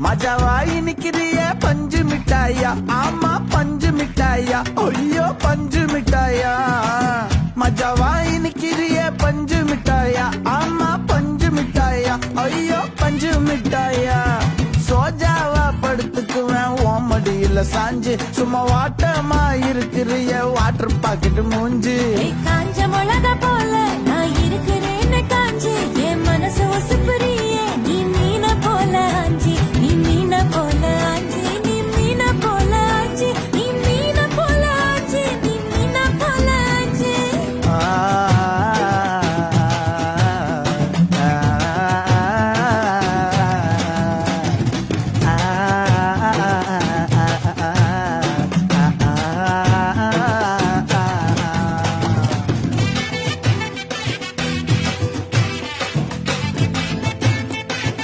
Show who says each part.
Speaker 1: மஜாவாய் நிக்கிறிய பஞ்சு மிட்டாயா, ஆமா பஞ்சு மிட்டாயா, ஐயோ பஞ்சு மிட்டாயா. மஜாவாய் நிக்கிறிய பஞ்சு மிட்டாயா, ஆமா பஞ்சு மிட்டாயா, ஐயோ பஞ்சு மிட்டாயா. சோஜாவா படுத்துக்குவேன் ஓமடியில சாஞ்சு, சும்மா வாட்டமா இருக்கிறிய வாட்டர் பாக்கெட் மூஞ்சு.
Speaker 2: காஞ்ச மிளகா போல